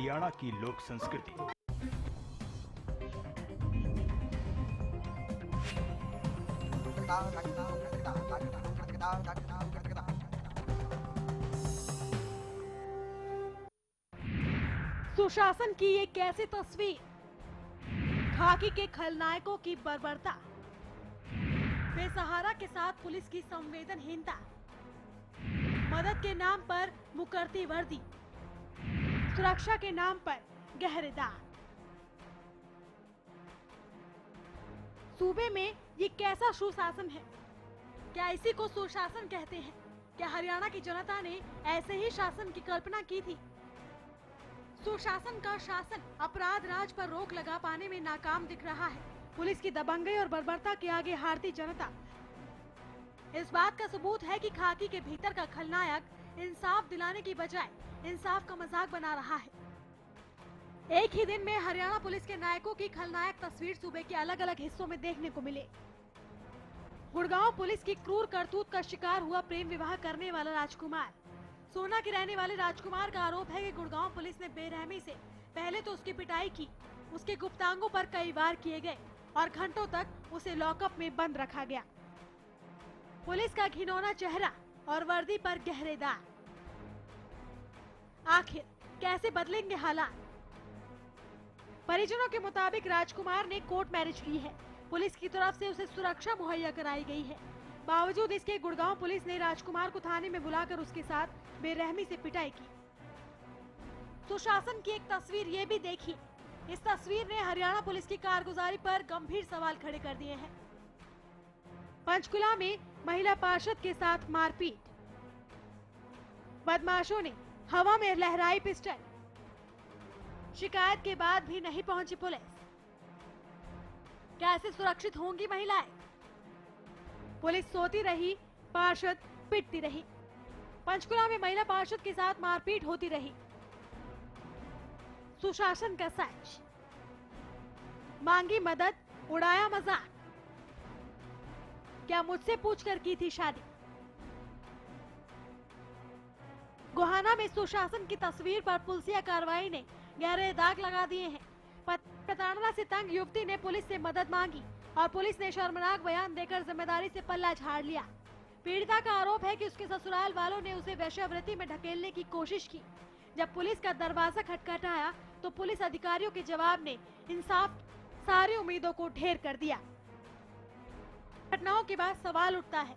हरियाणा की लोक संस्कृति। सुशासन की ये कैसी तस्वीर, खाकी के खलनायकों की बर्बरता, बेसहारा के साथ पुलिस की संवेदनहीनता, मदद के नाम पर मुकरती वर्दी, सुरक्षा के नाम पर गहरे दाग। सूबे में ये कैसा सुशासन है? क्या इसी को सुशासन कहते हैं? क्या हरियाणा की जनता ने ऐसे ही शासन की कल्पना की थी? सुशासन का शासन अपराध राज पर रोक लगा पाने में नाकाम दिख रहा है। पुलिस की दबंगई और बर्बरता के आगे हारती जनता। इस बात का सबूत है कि खाकी के भीतर का खलनायक इंसाफ दिलाने की बजाय इंसाफ का मजाक बना रहा है। एक ही दिन में हरियाणा पुलिस के नायकों की खलनायक तस्वीर सूबे के अलग अलग हिस्सों में देखने को मिले। गुड़गांव पुलिस की क्रूर करतूत का शिकार हुआ प्रेम विवाह करने वाला राजकुमार। सोना के रहने वाले राजकुमार का आरोप है कि गुड़गांव पुलिस ने बेरहमी से पहले तो उसकी पिटाई की, उसके गुप्तांगों पर कई वार किए गए और घंटों तक उसे लॉकअप में बंद रखा गया। पुलिस का घिनौना चेहरा और वर्दी पर गहरे दाग। आखिर कैसे बदलेंगे हालात? परिजनों के मुताबिक राजकुमार ने कोर्ट मैरिज की है। पुलिस की तरफ से उसे सुरक्षा मुहैया कराई गई है। बावजूद इसके गुड़गांव पुलिस ने राजकुमार को थाने में बुलाकर उसके साथ बेरहमी से पिटाई की। सुशासन की एक तस्वीर ये भी देखी। इस तस्वीर ने हरियाणा पुलिस की कारगुजारी पर गंभीर सवाल खड़े कर दिए हैं। पंचकुला में महिला पार्षद के साथ मारपीट, बदमाशों ने हवा में लहराई पिस्टल, शिकायत के बाद भी नहीं पहुंची पुलिस। कैसे सुरक्षित होंगी महिलाएं? पुलिस सोती रही, पार्षद पिटती रही। पंचकुला में महिला पार्षद के साथ मारपीट होती रही। सुशासन का सच, मांगी मदद, उड़ाया मजाक। क्या मुझसे पूछकर की थी शादी? गोहाना में सुशासन की तस्वीर पर पुलिसिया कार्रवाई ने गहरे दाग लगा दिए हैं। प्रताड़ना से तंग युवती ने पुलिस से मदद मांगी और पुलिस ने शर्मनाक बयान देकर जिम्मेदारी से पल्ला झाड़ लिया। पीड़िता का आरोप है कि उसके ससुराल वालों ने उसे वेश्यावृत्ति में ढकेलने की कोशिश की। जब पुलिस का दरवाजा खटखटाया तो पुलिस अधिकारियों के जवाब ने इंसाफ सारी उम्मीदों को ढेर कर दिया। घटनाओं के बाद सवाल उठता है,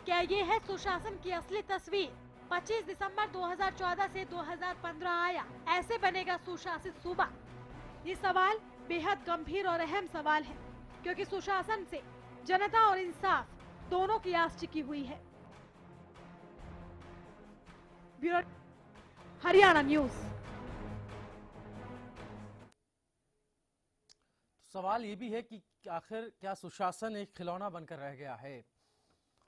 क्या ये है सुशासन की असली तस्वीर? 25 दिसंबर 2014 से 2015 आया, ऐसे बनेगा सुशासित सूबा? ये सवाल बेहद गंभीर और अहम सवाल है, क्योंकि सुशासन से जनता और इंसाफ दोनों की आस टिकी हुई है। Bureau Haryana news. सवाल ये भी है कि आखिर क्या सुशासन एक खिलौना बनकर रह गया है?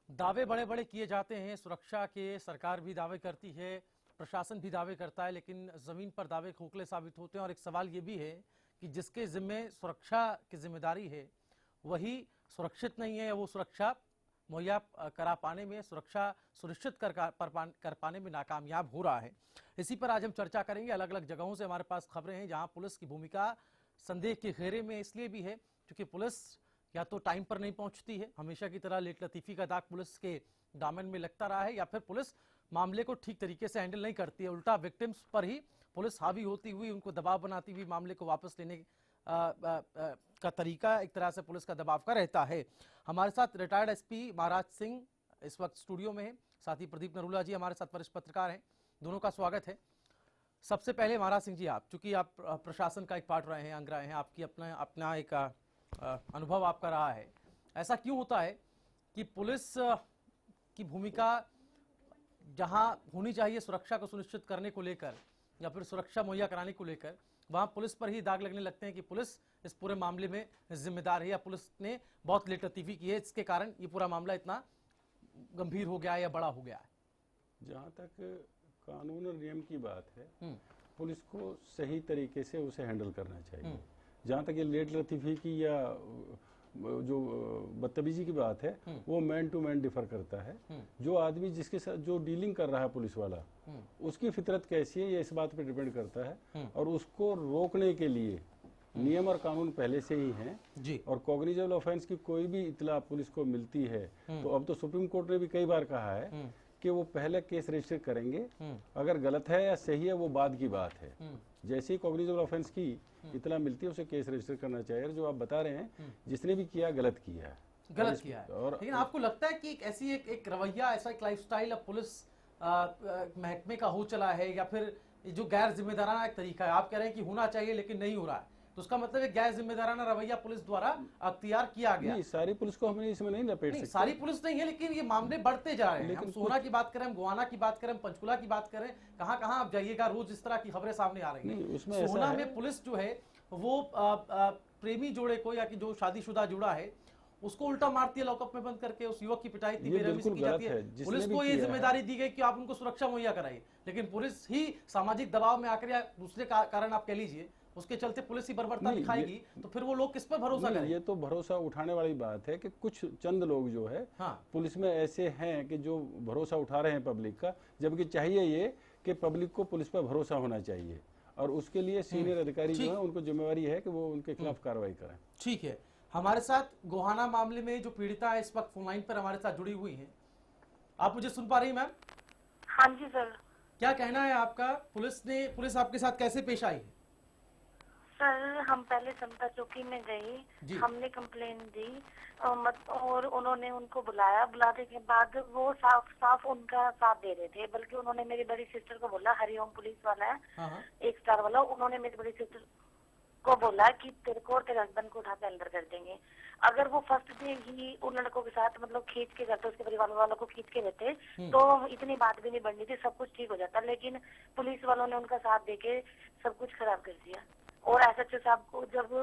दावे बड़े बड़े किए जाते हैं, सुरक्षा के सरकार भी दावे करती है, प्रशासन भी दावे करता है, लेकिन जमीन पर दावे खोखले साबित होते हैं। और एक सवाल ये भी है कि जिसके जिम्मे सुरक्षा की जिम्मेदारी है वही सुरक्षित नहीं है, या वो सुरक्षा मुहैया करा पाने में, सुरक्षा सुनिश्चित कर पाने में नाकामयाब हो रहा है। इसी पर आज हम चर्चा करेंगे। अलग अलग जगहों से हमारे पास खबरें हैं जहां पुलिस की भूमिका संदेह के घेरे में इसलिए भी है क्योंकि पुलिस या तो टाइम पर नहीं पहुंचती है, हमेशा की तरह लेट लतीफी का दाग पुलिस के दामन में लगता रहा है, या फिर पुलिस मामले को ठीक तरीके से हैंडल नहीं करती है। उल्टा विक्टिम्स पर ही पुलिस हावी होती हुई, उनको दबाव बनाती हुई मामले को वापस लेने का तरीका एक तरह से पुलिस का दबाव का रहता है। हमारे साथ रिटायर्ड एसपी महाराज सिंह इस वक्त स्टूडियो में है, साथ ही प्रदीप नरूला जी हमारे साथ वरिष्ठ पत्रकार हैं। दोनों का स्वागत है। सबसे पहले महाराज सिंह जी, आप चूंकि आप प्रशासन का एक पार्ट रहे हैं, अंग रहे हैं, आपकी अपना एक अनुभव आपका रहा है, ऐसा क्यों होता है कि पुलिस की भूमिका जहां होनी चाहिए सुरक्षा को सुनिश्चित करने को लेकर या फिर सुरक्षा मुहैया कराने को लेकर, वहां पुलिस पर ही दाग लगने लगते हैं कि पुलिस इस पूरे मामले में जिम्मेदार है या पुलिस ने बहुत लेट लतीफी की है, इसके कारण ये पूरा मामला इतना गंभीर हो गया है या बड़ा हो गया है? जहाँ तक कानून और नियम की बात है, पुलिस को सही तरीके से उसे हैंडल करना चाहिए। जहाँ तक ये लेट लतीफी की या जो बदतमीजी की बात है वो मैन टू मैन डिफर करता है। जो आदमी जिसके साथ जो डीलिंग कर रहा है पुलिस वाला, उसकी फितरत कैसी है ये इस बात पे डिपेंड करता है। और उसको रोकने के लिए नियम और कानून पहले से ही हैं जी। और कॉग्निजेबल ऑफेंस की कोई भी इतला पुलिस को मिलती है तो अब तो सुप्रीम कोर्ट ने भी कई बार कहा है कि वो पहले केस रजिस्टर करेंगे, अगर गलत है या सही है वो बाद की बात है। जैसे ही कॉग्निजेबल ऑफेंस की इतला मिलती है उसे केस रजिस्टर करना चाहिए। जो आप बता रहे हैं जिसने भी किया गलत किया है, गलत किया है। और लेकिन आपको लगता है कि एक ऐसी एक रवैया, ऐसा एक लाइफस्टाइल अब पुलिस महकमे का हो चला है, या फिर जो गैर जिम्मेदाराना एक तरीका है? आप कह रहे हैं कि होना चाहिए लेकिन नहीं हो रहा है, तो उसका मतलब एक गैर जिम्मेदाराना रवैया पुलिस द्वारा अख्तियार किया गया। नहीं, सारी पुलिस को हमने इसमें नहीं लपेट सकते। सारी पुलिस नहीं है, लेकिन ये मामले बढ़ते जा रहे हैं। हम सोना की बात करें, हम गोवाना की बात करें, पंचकुला की बात करें, कहां कहां आप जाइएगा रोज इस तरह की खबरें सामने आ रही हैं। सोना में पुलिस जो है वो प्रेमी जोड़े को, या कि जो शादीशुदा जुड़ा है उसको उल्टा मारती है, लॉकअप में बंद करके उस युवक की पिटाई की जाती है। पुलिस को ये जिम्मेदारी दी गई कि आप उनको सुरक्षा मुहैया कराइए, लेकिन पुलिस ही सामाजिक दबाव में आकर, या दूसरे कारण आप कह लीजिए उसके चलते पुलिस ही बर्बरता दिखाएगी, तो फिर वो लोग किस पर भरोसा करें? ये तो भरोसा उठाने वाली बात है कि कुछ चंद लोग जो है पुलिस में ऐसे हैं कि जो भरोसा उठा रहे हैं पब्लिक का, जबकि चाहिए ये कि पब्लिक को पुलिस पर भरोसा होना चाहिए और उसके लिए सीनियर अधिकारी जो है उनको जिम्मेवारी है कि वो उनके खिलाफ कार्रवाई करें। ठीक है, हमारे साथ गोहाना मामले में जो पीड़िता है इस वक्त फोन लाइन पर हमारे साथ जुड़ी हुई है। आप मुझे सुन पा रही हैं मैम? हाँ जी सर। क्या कहना है आपका? पुलिस आपके साथ कैसे पेश आई है? सर हम पहले समता चौकी में गई, हमने कंप्लेन दी और उन्होंने उनको बुलाया। बुलाने के बाद वो साफ उनका साथ दे रहे थे, बल्कि उन्होंने मेरी बड़ी सिस्टर को बोला, हरिओम पुलिस वाला है एक स्टार वाला, उन्होंने मेरी बड़ी सिस्टर को बोला कि तेरे को और तेरे हस्बैंड को उठा के अंदर कर देंगे। अगर वो फर्स्ट डे ही उन लड़कों के साथ मतलब खींच के जाते, उसके परिवार वालों को खींच के रहते तो इतनी बात भी नहीं बननी थी, सब कुछ ठीक हो जाता। लेकिन पुलिस वालों ने उनका साथ देके सब कुछ खराब कर दिया। और एसएचओ साहब को जब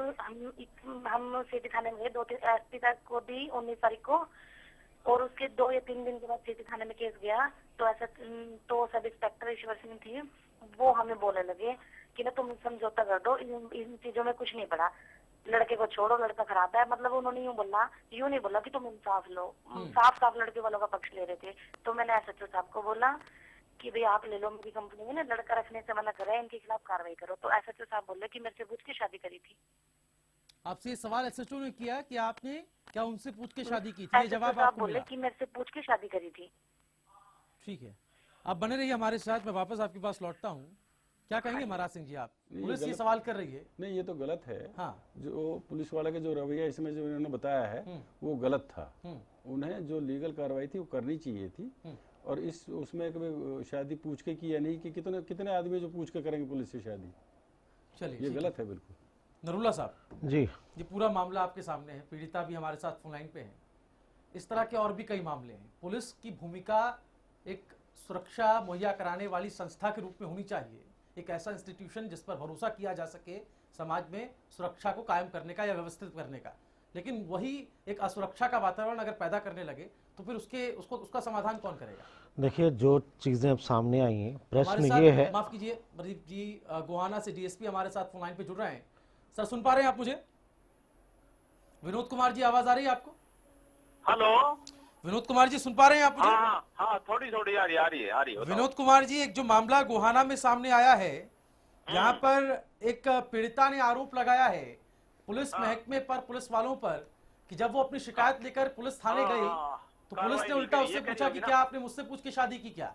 हम सिटी थाने में गए, 2-3 एसपी तक को दी 19 तारीख को, और उसके 2 या 3 दिन के बाद सिटी थाने में केस गया तो सब इंस्पेक्टर ईश्वर सिंह थी, वो हमें बोलने लगे कि ना तुम समझौता कर दो, इन चीजों में कुछ नहीं पड़ा, लड़के को छोड़ो, लड़का खराब है। मतलब उन्होंने यूं नहीं बोला कि तुम इंसाफ लो, साफ लड़के वालों का पक्ष ले रहे थे। तो मैंने एसएचओ साहब को बोला कि भाई आप ले लो, मेरी कंपनी में ना लड़का रखने से मना कर रहा है, इनके खिलाफ कार्रवाई करो। तो एसएचओ साहब बोले कि मेरे से पूछ के शादी करी थी। आपसे ये सवाल एसएचओ ने किया कि आपने क्या उनसे पूछ के शादी की थी? ये जवाब आपको बोले कि मेरे से पूछ के शादी करी थी। ठीक है, आप बने रहिए हमारे साथ, मैं वापस आपके पास लौटता हूँ। क्या कहेंगे महाराज सिंह जी आप? पुलिस ये सवाल कर रही है। नहीं, ये तो गलत है। हाँ, जो पुलिस वाला के जो रवैया इसमें जो उन्होंने बताया है वो गलत था। उन्हें जो लीगल कार्रवाई थी वो करनी चाहिए थी। और उसमें शादी पूछ के की या नहीं कि कितने आदमी जो पूछ के करेंगे पुलिस से शादी? चलिए, ये गलत है बिल्कुल। नरूला साहब जी, ये पूरा मामला आपके सामने है, पीड़िता भी हमारे साथ फोन लाइन पे है, इस तरह के और भी कई मामले हैं। पुलिस की भूमिका एक सुरक्षा मुहैया कराने वाली संस्था के रूप में होनी चाहिए, एक ऐसा इंस्टीट्यूशन जिस पर भरोसा किया जा सके, समाज में सुरक्षा को कायम करने का या व्यवस्थित करने का। लेकिन वही एक असुरक्षा का वातावरण अगर पैदा करने लगे तो फिर उसका समाधान कौन करेगा? देखिए, जो चीजें अब सामने आई हैं, प्रश्न ये है। माफ कीजिए प्रदीप जी, गोहाना से डीएसपी हमारे साथ फोन लाइन पे जुड़ रहे हैं। सर सुन पा रहे हैं आप मुझे? विनोद कुमार जी, आवाज आ रही है आपको? हेलो विनोद कुमार जी, सुन पा रहे हैं आप मुझे? हाँ, थोड़ी आ रही है। विनोद कुमार जी, एक जो मामला गोहाना में सामने आया है, यहाँ पर एक पीड़िता ने आरोप लगाया है पुलिस महकमे पर, पुलिस वालों पर, कि जब वो अपनी शिकायत लेकर पुलिस थाने गई तो पुलिस ने उल्टा उससे पूछा कि क्या आपने मुझसे पूछ के शादी की क्या?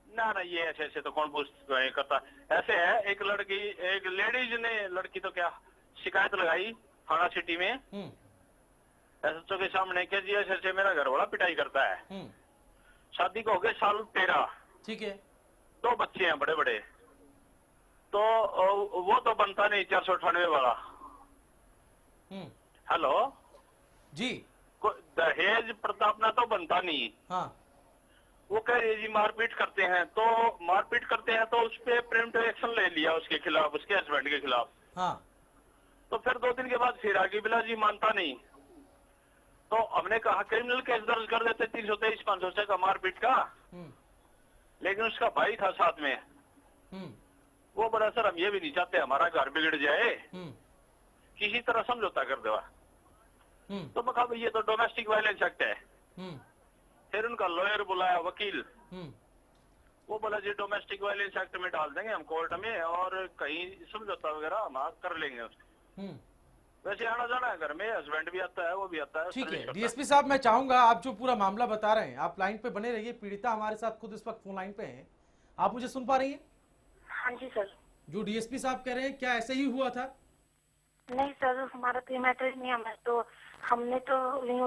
ना, ये ऐसे तो कौन पूछ करता। ऐसे है, एक लेडीज ने, लड़की तो क्या शिकायत लगाई थाना सिटी में एसएचओ के सामने के जी ऐसे मेरा घर वाला पिटाई करता है। शादी को हो गए साल 13। ठीक है, 2 बच्चे हैं बड़े बड़े। तो वो तो बनता नहीं 498 वाला। हेलो जी, दहेज प्रतापना तो बनता नहीं। हाँ, वो कह रही जी मारपीट करते हैं तो उस पे प्रिवेंटिव एक्शन ले लिया उसके खिलाफ, उसके हस्बैंड के खिलाफ। हाँ, तो फिर 2 दिन के बाद फिर आगे बिला जी मानता नहीं, तो हमने कहा क्रिमिनल केस दर्ज कर देते 323-500 का मारपीट का। लेकिन उसका भाई था साथ में, वो बड़ा सर हम ये भी नहीं चाहते हमारा घर बिगड़ जाए, किसी तरह समझौता कर देवा। तो मैं कहा भाई ये तो डोमेस्टिक वायलेंस एक्ट है। फिर उनका लॉयर बुलाया, वकील, वो बोला जी डोमेस्टिक वायलेंस एक्ट में डाल देंगे हम कोर्ट में और कहीं समझौता वगैरह हम कर लेंगे उसको। वैसे आना जाना है घर में, हस्बैंड भी आता है, वो भी आता है। ठीक है डीएसपी साहब, मैं चाहूंगा आप जो पूरा मामला बता रहे हैं आप लाइन पे बने रहिए। पीड़िता हमारे साथ खुद इस वक्त फोन लाइन पे हैं, आप मुझे सुन पा रही हैं? हाँ जी सर। जो डीएसपी साहब कह रहे हैं क्या ऐसे ही हुआ था? नहीं सर, हमारा तो मैटर नहीं है। हमने तो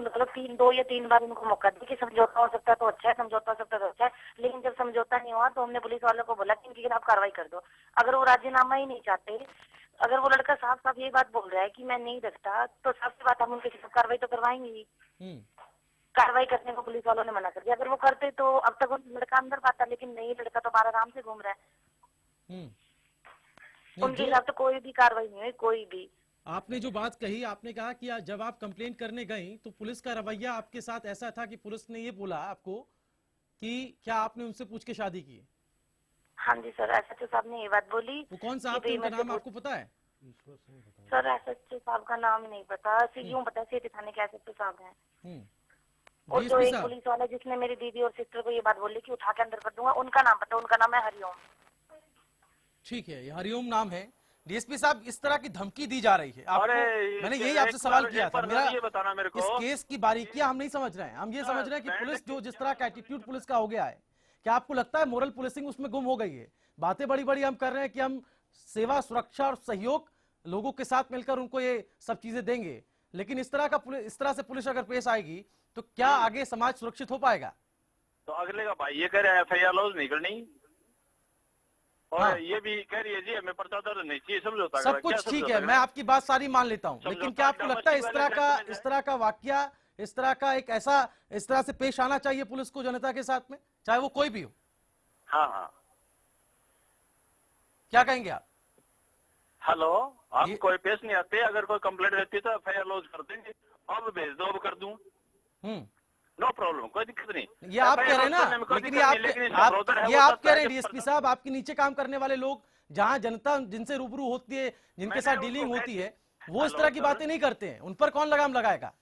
मतलब 2 या 3 बार उनको मौका दिया कि समझौता हो सकता है तो अच्छा है, समझौता हो सकता है तो अच्छा है, लेकिन जब समझौता नहीं हुआ तो हमने पुलिस वालों को बोला कि इनके खिलाफ कार्रवाई कर दो। अगर वो राजीनामा ही नहीं चाहते, अगर वो लड़का साफ साफ ये बात बोल रहा है कि मैं नहीं रखता, तो साफ सी बात हम उनके खिलाफ कार्रवाई तो करवाएंगे ही। कार्रवाई करने को पुलिस वालों ने मना कर दिया। अगर वो करते तो अब तक वो लड़का अंदर पाता, लेकिन नहीं, लड़का तो बाहर आराम से घूम रहा है। उनके खिलाफ तो कोई भी कार्रवाई नहीं हुई, कोई भी। आपने जो बात कही, आपने कहा कि जब आप कंप्लेन करने गई तो पुलिस का रवैया आपके साथ ऐसा था कि पुलिस ने ये बोला आपको कि क्या आपने उनसे पूछ के शादी की? हाँ जी सर, एसएचओ साहब ने ये बात बोली। वो कौन सा आपके उनका नाम आपको पता है? सर एसएचओ साहब का नाम नहीं पता, यूँ पता है सिटी थाने के एसएचओ साहब हैं। और जो एक पुलिस वाला जिसने मेरी दीदी और सिस्टर को ये बात बोली कि उठा के अंदर कर दूंगा, उनका नाम पता, उनका नाम है हरिओम। ठीक है, ये हरिओम नाम है। डीएसपी साहब, इस तरह की धमकी दी जा रही है आपको? मैंने यही आपसे सवाल किया था। मेरा ये बताना मेरे को, इस केस की बारीकियां हम नहीं समझ रहे हैं। हम ये समझ रहे हैं कि पुलिस जो जिस तरह का एटीट्यूड पुलिस का हो गया है, क्या आपको लगता है मोरल पुलिसिंग उसमें गुम हो गई है? बातें बड़ी बड़ी हम कर रहे हैं कि हम सेवा, सुरक्षा और सहयोग लोगों के साथ मिलकर उनको ये सब चीजें देंगे, लेकिन इस तरह से पुलिस अगर पेश आएगी तो क्या आगे समाज सुरक्षित हो पाएगा? तो अगले का भाई ये कह रहे हैं एफआईआर लॉज नहीं करनी, और ये भी कह रही है जी हमें पर्चा दर्ज नहीं चाहिए, समझौता सब कुछ ठीक है, मैं आपकी बात सारी मान लेता हूँ, लेकिन क्या आपको लगता है इस तरह का वाकया, इस तरह का इस तरह से पेश आना चाहिए पुलिस को जनता के साथ में, चाहे वो कोई भी हो? हाँ हाँ, क्या कहेंगे आप? हेलो, आप कोई पेश नहीं आते, अगर कोई कंप्लेंट रहती तो एफआईआर लॉज कर देंगे, अब भेज दो, अब कर दूं, नो प्रॉब्लम, कोई दिक्कत नहीं। ये आप कह रहे हैं ना, लेकिन ये आप कह रहे हैं डीएसपी साहब, आपके नीचे काम करने वाले लोग, जहां जनता जिनसे रूबरू होती है, जिनके साथ डीलिंग होती है, वो इस तरह की बातें नहीं करते हैं, उन पर कौन लगाम लगाएगा?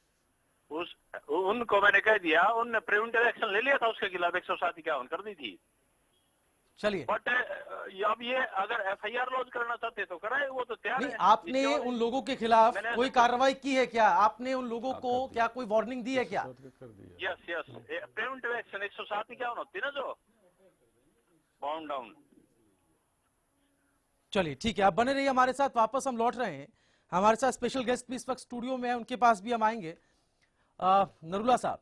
उनको मैंने कह दिया, उनने प्रिवेंटिव एक्शन ले लिया था उसके खिलाफ, 107 कर दी थी। चलिए, बट अब ये अगर एफआईआर लॉन्च करना चाहते तो कराए, वो तो तैयार है। आपने उन लोगों के खिलाफ कोई कार्रवाई की है क्या? आपने उन लोगों को क्या कोई वार्निंग दी है क्या? यस यस, प्रिवेंटिव एक्शन 107 होती है ना, जो बाउंड डाउन। चलिए ठीक है, आप बने रहिए हमारे साथ, वापस हम लौट रहे हैं। हमारे साथ स्पेशल गेस्ट भी इस वक्त स्टूडियो में है, उनके पास भी हम आएंगे। नरूला साहब,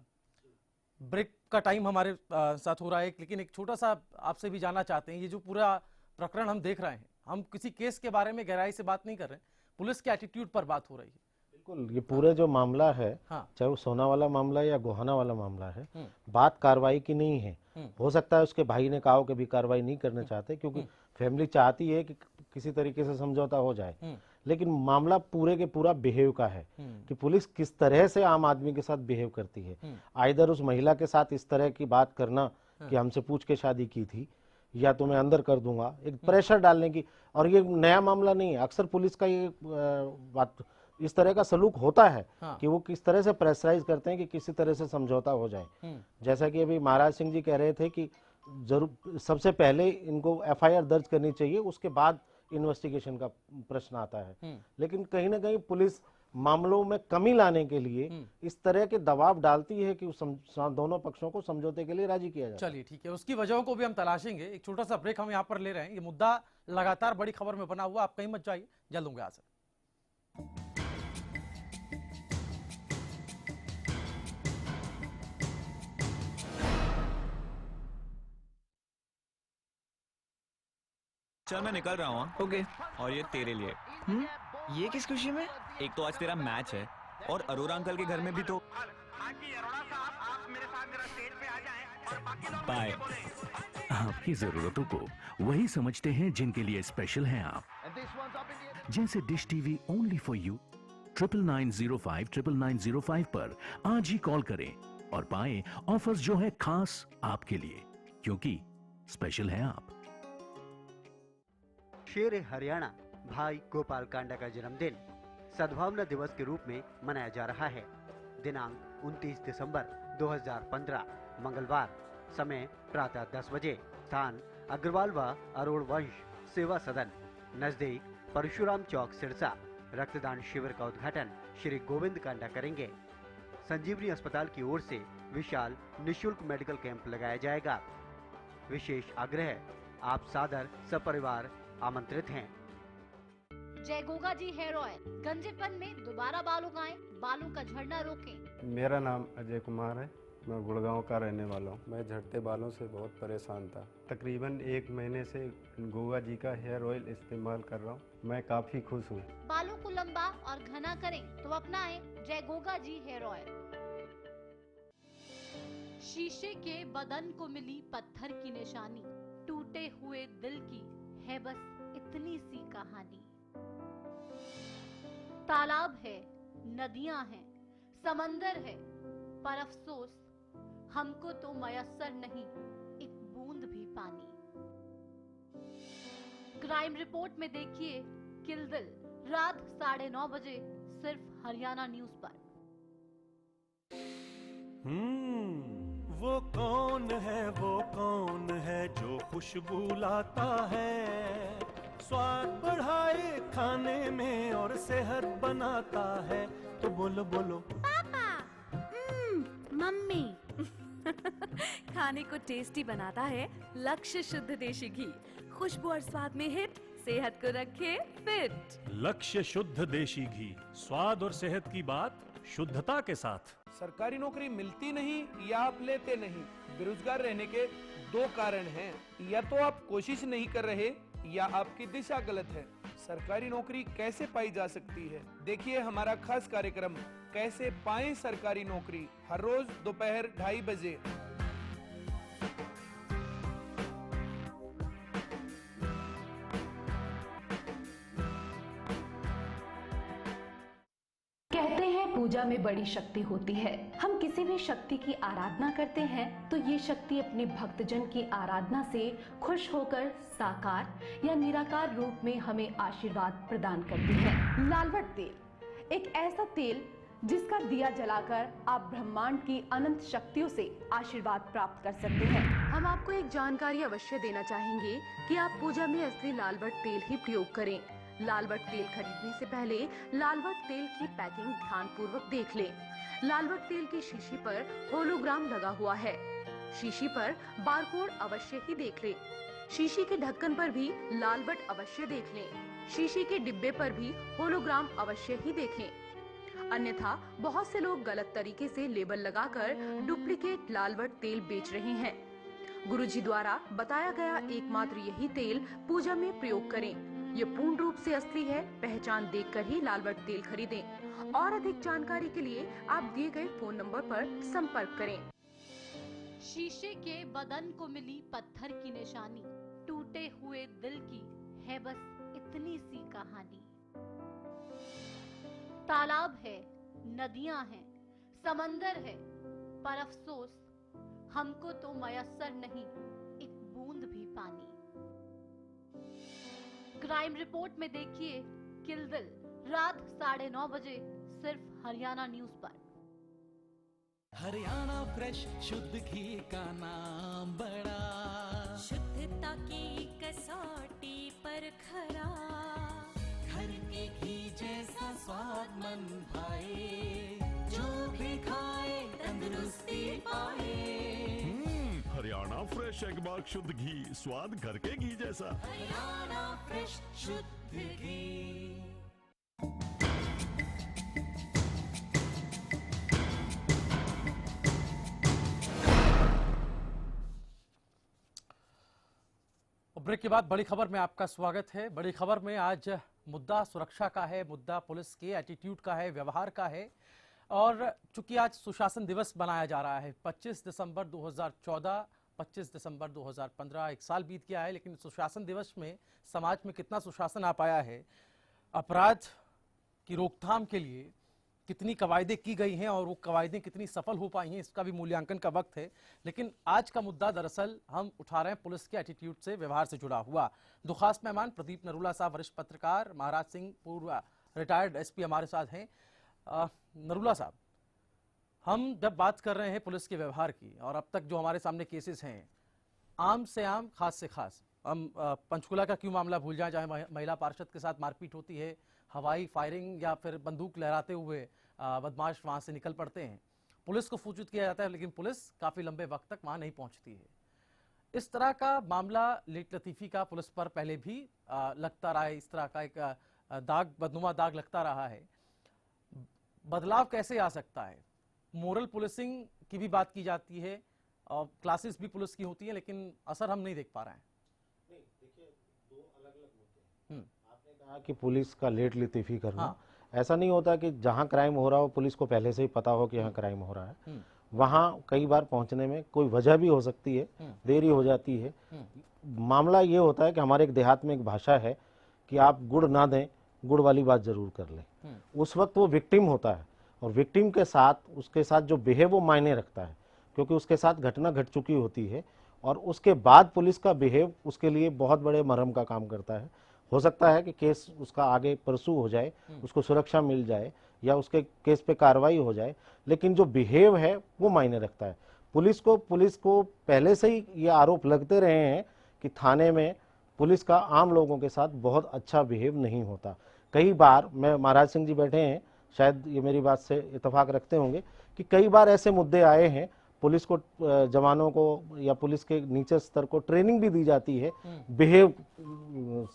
ब्रेक का टाइम हमारे साथ हो रहा है, लेकिन एक छोटा सा आपसे भी जानना चाहते हैं, ये जो पूरा प्रकरण हम देख रहे हैं, हम किसी केस के बारे में गहराई से बात नहीं कर रहे हैं, पुलिस के एटीट्यूड पर बात हो रही है। बिल्कुल, ये पूरे जो मामला है, हाँ। चाहे वो सोना वाला मामला या गोहाना वाला मामला है, बात कार्रवाई की नहीं है। हो सकता है उसके भाई ने कहा हो कि भी कार्रवाई नहीं करना चाहते, क्योंकि फैमिली चाहती है कि किसी तरीके से समझौता हो जाए, लेकिन मामला पूरे के पूरा बिहेव का है कि पुलिस किस तरह से आम आदमी के साथ बिहेव करती है। आइदर उस महिला के साथ इस तरह की बात करना कि हमसे पूछ के शादी की थी, या तुम्हें अंदर कर दूंगा, एक प्रेशर डालने की। और ये नया मामला नहीं है, अक्सर पुलिस का ये बात, इस तरह का सलूक होता है कि वो किस तरह से प्रेशराइज करते हैं कि किसी तरह से समझौता हो जाए। जैसा कि अभी महाराज सिंह जी कह रहे थे कि जरूर सबसे पहले इनको एफआईआर दर्ज करनी चाहिए, उसके बाद इन्वेस्टिगेशन का प्रश्न आता है। लेकिन कहीं ना कहीं पुलिस मामलों में कमी लाने के लिए इस तरह के दबाव डालती है कि दोनों पक्षों को समझौते के लिए राजी किया जाए। चलिए ठीक है, उसकी वजहों को भी हम तलाशेंगे। एक छोटा सा ब्रेक हम यहाँ पर ले रहे हैं। ये मुद्दा लगातार बड़ी खबर में बना हुआ, आप कहीं मत जाइए, जल्द होंगे आज। चल मैं निकल रहा हूँ। ओके। और ये तेरे लिए। ये किस खुशी में? एक तो आज तेरा मैच है, और अरोरा अंकल के घर में भी तो। बाय। आपकी जरूरतों को वही समझते हैं जिनके लिए स्पेशल हैं आप, जैसे dish TV only for you. 9905 9905 पर आज ही कॉल करें और पाएं ऑफर्स जो है खास आपके लिए, क्योंकि स्पेशल हैं आप। शेर हरियाणा भाई गोपाल कांडा का जन्मदिन सद्भावना दिवस के रूप में मनाया जा रहा है। दिनांक 29 दिसंबर 2015 मंगलवार, समय प्रातः 10 बजे, स्थान अग्रवाल व अरोड़ वंश सेवा सदन नजदीक परशुराम चौक सिरसा। रक्तदान शिविर का उद्घाटन श्री गोविंद कांडा करेंगे। संजीवनी अस्पताल की ओर से विशाल निशुल्क मेडिकल कैंप लगाया जाएगा। विशेष आग्रह, आप सादर सपरिवार आमंत्रित हैं। जय गोगा जी हेयर ऑयल, गंजेपन में दोबारा बाल उगाएं, बालों का झड़ना रोकें। मेरा नाम अजय कुमार है, मैं गुड़गांव का रहने वाला हूँ। मैं झड़ते बालों से बहुत परेशान था। तकरीबन 1 महीने से गोगा जी का हेयर ऑयल इस्तेमाल कर रहा हूँ। मैं काफी खुश हूँ। बालों को लंबा और घना करें तो अपनाएं जय गोगा जी हेयर ऑयल। शीशे के बदन को मिली पत्थर की निशानी, टूटे हुए दिल की है बस इतनी सी कहानी। तालाब है, नदियां हैं, समंदर है, पर अफसोस हमको तो मयस्सर नहीं एक बूंद भी पानी। क्राइम रिपोर्ट में देखिए किल दिल, रात 9:30 बजे सिर्फ हरियाणा न्यूज पर। वो कौन है जो खुशबू लाता है, स्वाद बढ़ाए खाने में और सेहत बनाता है। तो बोलो बोलो पापा, मम्मी। खाने को टेस्टी बनाता है लक्ष्य शुद्ध देशी घी, खुशबू और स्वाद में हिट, सेहत को रखे फिट। लक्ष्य शुद्ध देशी घी, स्वाद और सेहत की बात शुद्धता के साथ। सरकारी नौकरी मिलती नहीं या आप लेते नहीं, बेरोजगार रहने के 2 कारण हैं। या तो आप कोशिश नहीं कर रहे या आपकी दिशा गलत है। सरकारी नौकरी कैसे पाई जा सकती है, देखिए हमारा खास कार्यक्रम कैसे पाएं सरकारी नौकरी, हर रोज दोपहर 2:30 बजे। कहते हैं पूजा में बड़ी शक्ति होती है। हम किसी भी शक्ति की आराधना करते हैं तो ये शक्ति अपने भक्तजन की आराधना से खुश होकर साकार या निराकार रूप में हमें आशीर्वाद प्रदान करती है। लालवट तेल एक ऐसा तेल जिसका दिया जलाकर आप ब्रह्मांड की अनंत शक्तियों से आशीर्वाद प्राप्त कर सकते हैं। हम आपको एक जानकारी अवश्य देना चाहेंगे कि आप पूजा में असली लालवट तेल ही प्रयोग करें। लालवट तेल खरीदने से पहले लालवट तेल की पैकिंग ध्यानपूर्वक देख लें। लालवट तेल की शीशी पर होलोग्राम लगा हुआ है, शीशी पर बारकोड अवश्य ही देख लें। शीशी के ढक्कन पर भी लालवट अवश्य देख लें। शीशी के डिब्बे पर भी होलोग्राम अवश्य ही देखें। अन्यथा बहुत से लोग गलत तरीके से लेबल लगाकर डुप्लीकेट लालवट तेल बेच रहे हैं। गुरुजी द्वारा बताया गया एकमात्र यही तेल पूजा में प्रयोग करें। ये पूर्ण रूप से असली है, पहचान देखकर ही लालवट तेल खरीदें। और अधिक जानकारी के लिए आप दिए गए फोन नंबर पर संपर्क करें। शीशे के बदन को मिली पत्थर की निशानी, टूटे हुए दिल की है बस इतनी सी कहानी। तालाब है, नदियां हैं, समंदर है, पर अफसोस हमको तो मयस्सर नहीं एक बूंद भी पानी। क्राइम रिपोर्ट में देखिए किल दिल, रात 9:30 बजे सिर्फ हरियाणा न्यूज पर। हरियाणा फ्रेश शुद्ध घी का नाम बड़ा, शुद्धता की कसौटी पर खरा, घर के घी जैसा स्वाद मन भाए, जो भी खाए तंदुरुस्ती पाए। हरियाणा फ्रेश एगमार्क शुद्ध घी, स्वाद घर के घी जैसा। हरियाणा फ्रेश शुद्ध घी। ब्रेक के बाद बड़ी खबर में आपका स्वागत है। बड़ी खबर में आज मुद्दा सुरक्षा का है, मुद्दा पुलिस के एटीट्यूड का है, व्यवहार का है। और चूंकि आज सुशासन दिवस मनाया जा रहा है, 25 दिसंबर 2014, 25 दिसंबर 2015, 1 साल बीत गया है, लेकिन सुशासन दिवस में समाज में कितना सुशासन आ पाया है, अपराध की रोकथाम के लिए कितनी कवायदें की गई हैं और वो कवायदें कितनी सफल हो पाई हैं, इसका भी मूल्यांकन का वक्त है। लेकिन आज का मुद्दा दरअसल हम उठा रहे हैं पुलिस के एटीट्यूड से, व्यवहार से जुड़ा हुआ। 2 खास मेहमान प्रदीप नरूला साहब, वरिष्ठ पत्रकार, महाराज सिंह पूर्व रिटायर्ड एसपी हमारे साथ हैं। नरूला साहब, हम जब बात कर रहे हैं पुलिस के व्यवहार की, और अब तक जो हमारे सामने केसेस हैं, आम से आम, खास से खास, हम पंचकुला का क्यों मामला भूल जाएं, जहाँ महिला पार्षद के साथ मारपीट होती है, हवाई फायरिंग या फिर बंदूक लहराते हुए बदमाश वहां से निकल पड़ते हैं, पुलिस को सूचित किया जाता है, लेकिन पुलिस काफी लंबे वक्त तक वहां नहीं पहुंचती है। इस तरह का मामला लेट लतीफी का पुलिस पर पहले भी लगता रहा है, इस तरह का एक दाग, बदनुमा दाग लगता रहा है। बदलाव कैसे आ सकता है? मोरल पुलिसिंग की भी बात की जाती है और क्लासेस भी पुलिस की होती है, लेकिन असर हम नहीं देख पा रहे हैं। देखिए, दो अलग-अलग मुद्दे हैं। आपने कहा कि पुलिस का लेट लतीफी करना, हाँ। ऐसा नहीं होता कि जहां क्राइम हो रहा हो पुलिस को पहले से ही पता हो कि यहाँ क्राइम हो रहा है। वहां कई बार पहुंचने में कोई वजह भी हो सकती है, देरी हो जाती है। मामला ये होता है कि हमारे एक देहात में एक भाषा है कि आप गुड़ ना दें, गुड़ वाली बात जरूर कर लें। उस वक्त वो विक्टिम होता है, और विक्टिम के साथ उसके साथ जो बिहेव वो मायने रखता है, क्योंकि उसके साथ घटना घट चुकी होती है, और उसके बाद पुलिस का बिहेव उसके लिए बहुत बड़े मरहम का काम करता है। हो सकता है कि केस उसका आगे परसू हो जाए, उसको सुरक्षा मिल जाए, या उसके केस पे कार्रवाई हो जाए, लेकिन जो बिहेव है वो मायने रखता है। पुलिस को पहले से ही ये आरोप लगते रहे हैं कि थाने में पुलिस का आम लोगों के साथ बहुत अच्छा बिहेव नहीं होता। कई बार, मैं, महाराज सिंह जी बैठे हैं, शायद ये मेरी बात से इत्तेफाक रखते होंगे कि कई बार ऐसे मुद्दे आए हैं, पुलिस को, जवानों को या पुलिस के नीचे स्तर को ट्रेनिंग भी दी जाती है बिहेव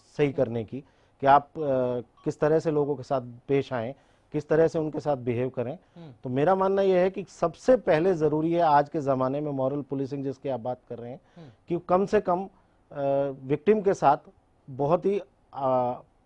सही करने की, कि आप किस तरह से लोगों के साथ पेश आएं, किस तरह से उनके साथ बिहेव करें। तो मेरा मानना यह है कि सबसे पहले जरूरी है आज के जमाने में मॉरल पुलिसिंग, जिसकी आप बात कर रहे हैं, कि कम से कम विक्टिम के साथ बहुत ही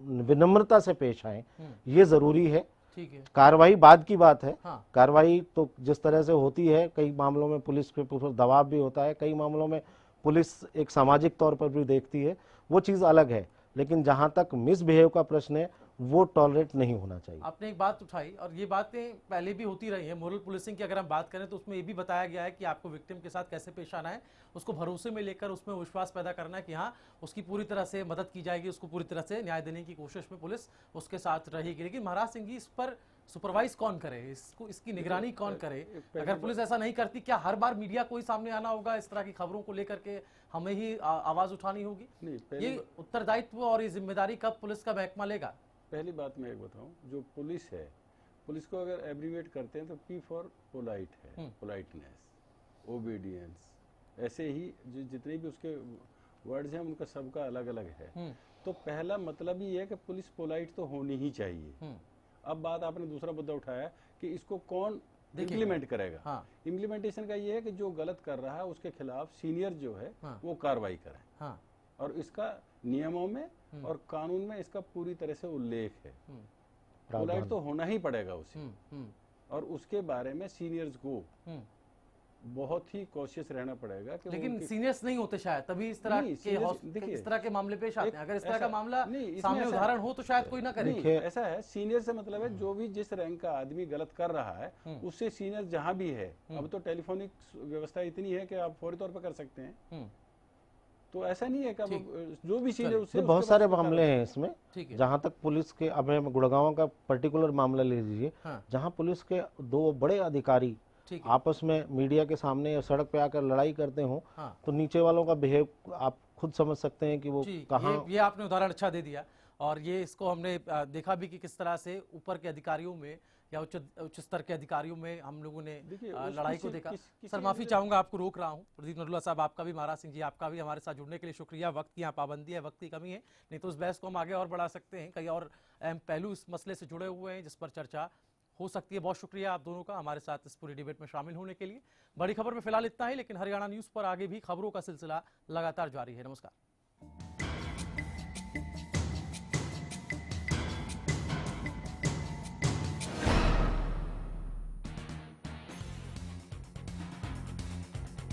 विनम्रता से पेश आएं, ये जरूरी है। ठीक है। कार्रवाई बाद की बात है। हाँ। कार्रवाई तो जिस तरह से होती है, कई मामलों में पुलिस के ऊपर दबाव भी होता है, कई मामलों में पुलिस एक सामाजिक तौर पर भी देखती है, वो चीज़ अलग है। लेकिन जहां तक मिसबिहेव का प्रश्न है, वो टॉलरेट नहीं होना चाहिए। आपने एक बात उठाई, और ये बातें पहले भी होती रही है। मोरल पुलिसिंग की अगर हम बात करें तो उसमें ये भी बताया गया है कि आपको विक्टिम के साथ कैसे पेश आना है, उसको भरोसे में लेकर उसमें विश्वास पैदा करना है कि हाँ, उसकी पूरी तरह से मदद की जाएगी, उसको पूरी तरह से न्याय देने की कोशिश में पुलिस उसके साथ रहेगी। लेकिन महाराज सिंह जी, इस पर सुपरवाइज कौन करे, इसको, इसकी निगरानी कौन करे? अगर पुलिस ऐसा नहीं करती, क्या हर बार मीडिया को ही सामने आना होगा, इस तरह की खबरों को लेकर के हमें ही आवाज उठानी होगी? ये उत्तरदायित्व और ये जिम्मेदारी कब पुलिस का महकमा लेगा? पहली बात मैं एक बताऊं, जो पुलिस है, पुलिस को अगर एब्रीवेट करते हैं तो पी फॉर पोलाइट है, पोलाइटनेस, ओबीडियंस, ऐसे ही जितने भी उसके वर्ड्स हैं उनका सबका अलग अलग है। तो पहला मतलब ही है कि पुलिस पोलाइट तो होनी ही चाहिए। अब बात आपने दूसरा मुद्दा उठाया कि इसको कौन इम्प्लीमेंट करेगा। हाँ। इम्प्लीमेंटेशन का ये है कि जो गलत कर रहा है उसके खिलाफ सीनियर जो है वो कार्रवाई करे। हाँ। और इसका नियमों में और कानून में इसका पूरी तरह से उल्लेख है। पोलाइट तो होना ही पड़ेगा उसे, और उसके बारे में सीनियर्स को बहुत ही कॉशियस रहना पड़ेगा कि लेकिन सीनियर्स नहीं होते शायद, तभी इस तरह के इस तरह के मामले पेश आते हैं। अगर इस तरह का मामला सामने उदाहरण हो तो शायद कोई ना करे। ऐसा है, सीनियर से मतलब है जो भी जिस रैंक का आदमी गलत कर रहा है उससे सीनियर जहां भी है। अब तो टेलीफोनिक व्यवस्था इतनी है कि आप फौरी तौर पर कर सकते हैं। तो ऐसा नहीं है कि जो भी सीनियर उससे बहुत सारे मामले हैं इसमें, जहां तक पुलिस के, अब गुड़गांव का पर्टिकुलर मामला ले लीजिए, जहां पुलिस के दो बड़े अधिकारी आपस में मीडिया के सामने या सड़क पे आकर लड़ाई करते हो, तो नीचे वालों का बिहेव आप खुद समझ सकते हैं कि वो कहाँ। ये आपने उदाहरण अच्छा दे दिया, और ये इसको हमने देखा भी कि किस तरह से ऊपर के अधिकारियों में या उच्च स्तर के अधिकारियों में हम लोगों ने लड़ाई को देखा। सर, माफी चाहूंगा, आपको रोक रहा हूं। प्रदीप नरुला साहब, आपका भी, महाराज सिंह जी आपका भी हमारे साथ जुड़ने के लिए शुक्रिया। वक्त की यहाँ पाबंदी है, वक्त की कमी है, नहीं तो उस बहस को हम आगे और बढ़ा सकते हैं। कई और अहम पहलू इस मसले से जुड़े हुए हैं जिस पर चर्चा हो सकती है। बहुत शुक्रिया आप दोनों का हमारे साथ इस पूरी डिबेट में शामिल होने के लिए। बड़ी खबर में फिलहाल इतना ही, लेकिन हरियाणा न्यूज पर आगे भी खबरों का सिलसिला लगातार जारी है। नमस्कार।